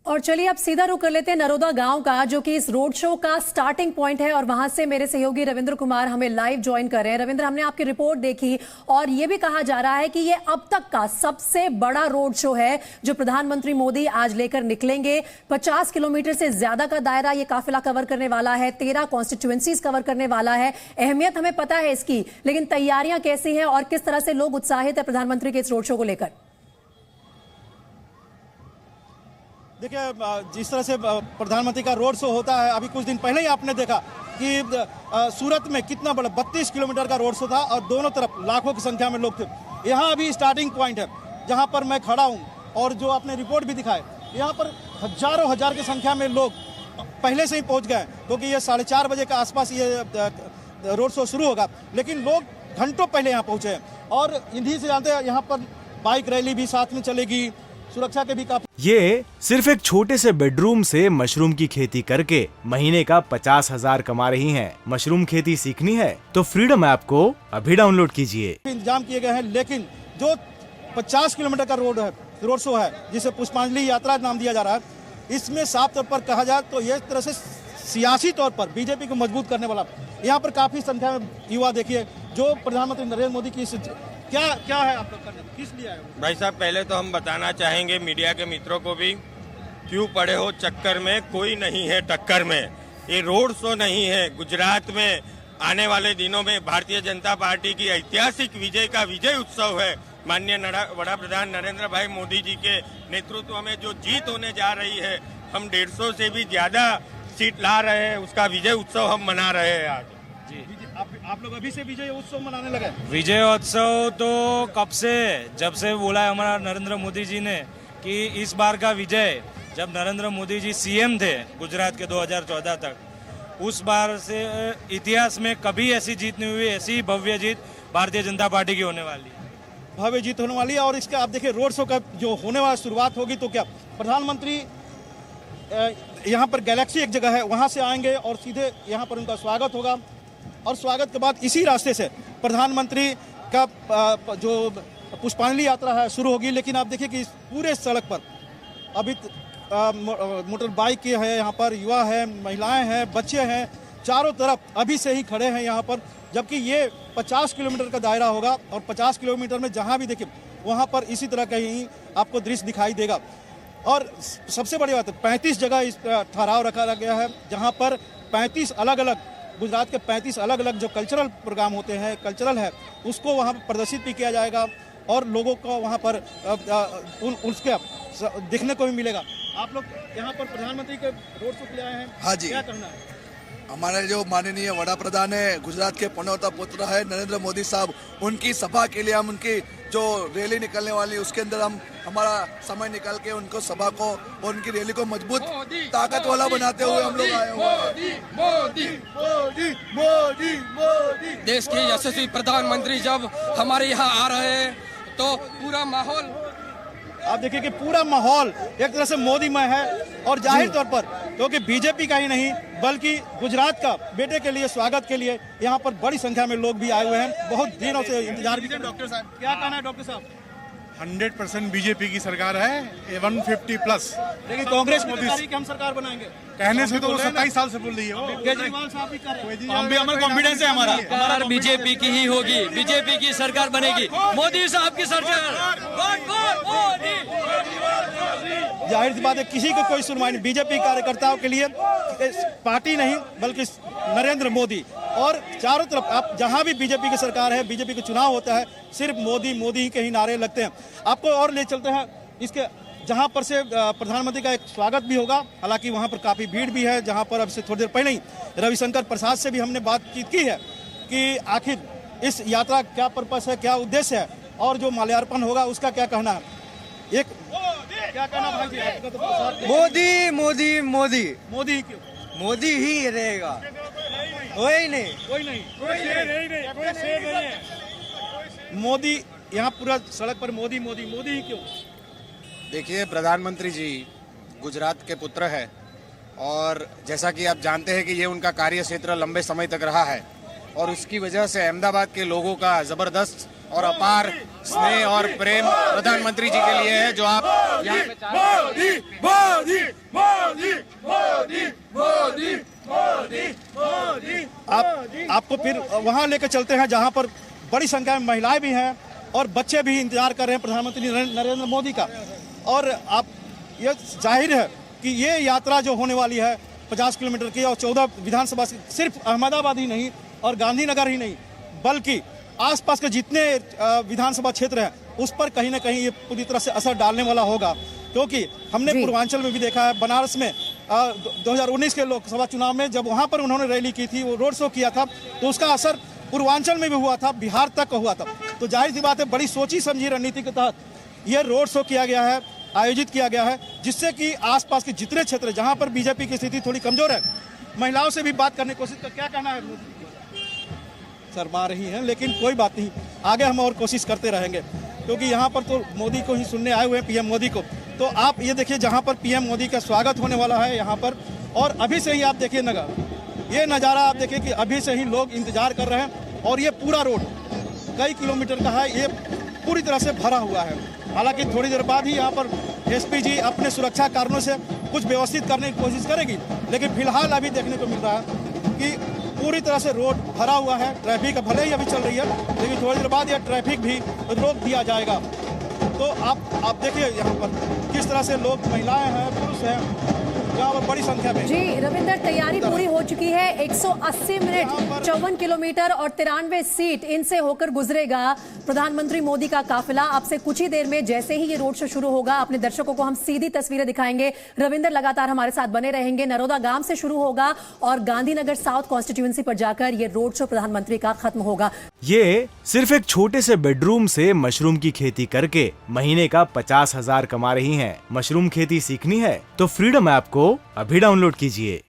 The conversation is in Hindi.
और चलिए अब सीधा रुख कर लेते हैं नरोदा गांव का, जो कि इस रोड शो का स्टार्टिंग पॉइंट है। और वहां से मेरे सहयोगी रविंद्र कुमार हमें लाइव ज्वाइन कर रहे हैं। रविंद्र, हमने आपकी रिपोर्ट देखी और ये भी कहा जा रहा है कि ये अब तक का सबसे बड़ा रोड शो है जो प्रधानमंत्री मोदी आज लेकर निकलेंगे। 50 किलोमीटर से ज्यादा का दायरा ये काफिला कवर करने वाला है, 13 कॉन्स्टिट्यूएंसीज कवर करने वाला है। अहमियत हमें पता है इसकी, लेकिन तैयारियां कैसी हैं और किस तरह से लोग उत्साहित है प्रधानमंत्री के इस रोड शो को लेकर? देखिए, जिस तरह से प्रधानमंत्री का रोड शो होता है, अभी कुछ दिन पहले ही आपने देखा कि सूरत में कितना बड़ा 32 किलोमीटर का रोड शो था और दोनों तरफ लाखों की संख्या में लोग थे। यहाँ अभी स्टार्टिंग पॉइंट है जहाँ पर मैं खड़ा हूँ और जो आपने रिपोर्ट भी दिखाए, यहाँ पर हजारों हजार की संख्या में लोग पहले से ही पहुँच गए, क्योंकि ये 4:30 बजे के आसपास ये रोड शो शुरू होगा, लेकिन लोग घंटों पहले यहाँ पहुँचे हैं। और इन्हीं से जानते हैं, यहाँ पर बाइक रैली भी साथ में चलेगी, सुरक्षा के भी काफी। ये सिर्फ एक छोटे से बेडरूम से मशरूम की खेती करके महीने का 50,000 कमा रही हैं। मशरूम खेती सीखनी है तो फ्रीडम ऐप को अभी डाउनलोड कीजिए। इंतजाम किए गए हैं, लेकिन जो 50 किलोमीटर का रोड शो है, जिसे पुष्पांजलि यात्रा नाम दिया जा रहा है, इसमें साफ तौर पर कहा जाए तो ये तरह से सियासी तौर पर बीजेपी को मजबूत करने वाला। यहाँ पर काफी संख्या में युवा देखिए जो प्रधानमंत्री नरेंद्र मोदी की क्या है आप लोग करने, किस लिए आए हो? भाई साहब, पहले तो हम बताना चाहेंगे मीडिया के मित्रों को भी, क्यों पड़े हो चक्कर में, कोई नहीं है टक्कर में। ये रोड शो नहीं है, गुजरात में आने वाले दिनों में भारतीय जनता पार्टी की ऐतिहासिक विजय का विजय उत्सव है। माननीय वड़ा प्रधान नरेंद्र भाई मोदी जी के नेतृत्व में जो जीत होने जा रही है, हम 150 से भी ज्यादा सीट ला रहे हैं, उसका विजय उत्सव हम मना रहे हैं आज। आप लोग अभी से विजय उत्सव मनाने लगे? विजय उत्सव तो कब से, जब से बोला है हमारा नरेंद्र मोदी जी ने कि इस बार का विजय, जब नरेंद्र मोदी जी सीएम थे गुजरात के 2014 तक, उस बार से इतिहास में कभी ऐसी जीत नहीं हुई। ऐसी भव्य जीत भारतीय जनता पार्टी की होने वाली है, भव्य जीत होने वाली है। और इसका आप देखिए, रोड शो का जो होने वाला शुरुआत होगी तो क्या प्रधानमंत्री यहाँ पर गैलेक्सी एक जगह है, वहाँ से आएंगे और सीधे यहाँ पर उनका स्वागत होगा। और स्वागत के बाद इसी रास्ते से प्रधानमंत्री का जो पुष्पांजलि यात्रा है शुरू होगी। लेकिन आप देखिए कि इस पूरे सड़क पर अभी मोटर बाइक की है, यहाँ पर युवा है, महिलाएं हैं, बच्चे हैं, चारों तरफ अभी से ही खड़े हैं यहाँ पर। जबकि ये 50 किलोमीटर का दायरा होगा और 50 किलोमीटर में जहाँ भी देखिए वहाँ पर इसी तरह का ही आपको दृश्य दिखाई देगा। और सबसे बड़ी बात है, 35 जगह इस ठहराव रखा गया है, जहाँ पर 35 अलग अलग गुजरात के 35 अलग अलग जो कल्चरल प्रोग्राम होते हैं, कल्चरल है, उसको वहाँ पर प्रदर्शित भी किया जाएगा और लोगों को वहाँ पर उसके दिखने को भी मिलेगा। आप लोग यहाँ पर प्रधानमंत्री के रोड शो के लिए आए हैं? हाँ जी, क्या कहना है? हमारे जो माननीय वड़ा प्रधान है, गुजरात के पनौता पुत्र है नरेंद्र मोदी साहब, उनकी सभा के लिए हम उनकी जो रैली निकलने वाली उसके अंदर हम हमारा समय निकाल के उनको सभा को और उनकी रैली को मजबूत ताकत वाला बनाते हुए हम लोग आए हुए हैं। देश के यशस्वी प्रधानमंत्री जब हमारे यहाँ आ रहे हैं तो पूरा माहौल, आप देखिए कि पूरा माहौल एक तरह से मोदीमय है। और जाहिर तौर पर क्योंकि बीजेपी का ही नहीं बल्कि गुजरात का बेटे के लिए स्वागत के लिए यहाँ पर बड़ी संख्या में लोग भी आए हुए हैं। बहुत दिनों से इंतजार भी। डॉक्टर साहब, क्या कहना है डॉक्टर साहब? 100% बीजेपी की सरकार है, 150 प्लस। लेकिन कांग्रेस मोदी की हम सरकार बनाएंगे कहने से तो वो 27 साल से बोल रही है। केजरीवाल साहब भी कर रहे हैं। हम भी, हमारा कॉन्फिडेंस है, हमारा बीजेपी की ही होगी, बीजेपी की सरकार बनेगी, मोदी साहब की सरकार। जाहिर सी बात है, किसी को कोई सुनवाई नहीं। बीजेपी कार्यकर्ताओं के लिए पार्टी नहीं बल्कि नरेंद्र मोदी। और चारों तरफ आप जहां भी बीजेपी की सरकार है, बीजेपी का चुनाव होता है, सिर्फ मोदी मोदी के ही नारे लगते हैं। आपको और ले चलते हैं इसके जहां पर से प्रधानमंत्री का एक स्वागत भी होगा। हालांकि वहां पर काफी भीड़ भी है, जहां पर अब से थोड़ी देर पहले ही रविशंकर प्रसाद से भी हमने बातचीत की है कि आखिर इस यात्रा क्या पर्पस है, क्या उद्देश्य है और जो माल्यार्पण होगा उसका क्या कहना है। एक क्या कहना भाई जी? मोदी मोदी मोदी मोदी क्यों? मोदी ही रहेगा, कोई नहीं, कोई नहीं, कोई शेर नहीं है। मोदी यहाँ पूरा सड़क पर मोदी मोदी मोदी ही क्यों? देखिए, प्रधानमंत्री जी गुजरात के पुत्र है और जैसा कि आप जानते हैं कि ये उनका कार्य क्षेत्र लंबे समय तक रहा है और उसकी वजह से अहमदाबाद के लोगों का ज़बरदस्त और अपार स्नेह और प्रेम प्रधानमंत्री जी के लिए है, जो आप यहाँ पे मोदी मोदी मोदी मोदी मोदी मोदी मोदी। आपको फिर वहां लेकर चलते हैं जहां पर बड़ी संख्या में महिलाएं भी हैं और बच्चे भी इंतजार कर रहे हैं प्रधानमंत्री नरेंद्र मोदी का। और आप ये जाहिर है कि ये यात्रा जो होने वाली है 50 किलोमीटर की और 14 विधानसभा, सिर्फ अहमदाबाद ही नहीं और गांधीनगर ही नहीं बल्कि आसपास के जितने विधानसभा क्षेत्र हैं उस पर कहीं ना कहीं ये पूरी तरह से असर डालने वाला होगा। क्योंकि हमने पूर्वांचल में भी देखा है, बनारस में 2019 के लोकसभा चुनाव में जब वहां पर उन्होंने रैली की थी, वो रोड शो किया था, तो उसका असर पूर्वांचल में भी हुआ था, बिहार तक का हुआ था। तो जाहिर सी बात है, बड़ी सोची समझी रणनीति के तहत ये रोड शो किया गया है, आयोजित किया गया है, जिससे कि आसपास के जितने क्षेत्र जहां पर बीजेपी की स्थिति थोड़ी कमजोर है, महिलाओं से भी बात करने की कोशिश कर। क्या कहना है? शर्मा रही हैं, लेकिन कोई बात नहीं, आगे हम और कोशिश करते रहेंगे, क्योंकि यहाँ पर तो मोदी को ही सुनने आए हुए हैं, पीएम मोदी को। तो आप ये देखिए जहाँ पर पीएम मोदी का स्वागत होने वाला है यहाँ पर, और अभी से ही आप देखिए ये नज़ारा आप देखिए कि अभी से ही लोग इंतजार कर रहे हैं और ये पूरा रोड कई किलोमीटर का है, ये पूरी तरह से भरा हुआ है। हालांकि थोड़ी देर बाद ही यहाँ पर एसपी जी अपने सुरक्षा कारणों से कुछ व्यवस्थित करने की कोशिश करेगी, लेकिन फिलहाल अभी देखने को मिल रहा है कि पूरी तरह से रोड भरा हुआ है। ट्रैफिक भले ही अभी चल रही है, लेकिन थोड़ी देर बाद यह ट्रैफिक भी रोक दिया जाएगा। तो आप देखिए यहाँ पर किस तरह से लोग, महिलाएं हैं, पुरुष हैं, यहाँ पर बड़ी संख्या में। जी रविंदर, तैयारी पूरी हो चुकी है। 180 मिनट 54 किलोमीटर और 93 सीट इनसे होकर गुजरेगा प्रधानमंत्री मोदी का काफिला। आपसे कुछ ही देर में जैसे ही ये रोड शो शुरू होगा, अपने दर्शकों को हम सीधी तस्वीरें दिखाएंगे। रविंदर लगातार हमारे साथ बने रहेंगे। नरोदा गांव से शुरू होगा और गांधीनगर साउथ कॉन्स्टिट्यूएंसी पर जाकर ये रोड शो प्रधानमंत्री का खत्म होगा। ये सिर्फ एक छोटे से बेडरूम से मशरूम की खेती करके महीने का 50,000 कमा रही हैं। मशरूम खेती सीखनी है तो फ्रीडम ऐप को अभी डाउनलोड कीजिए।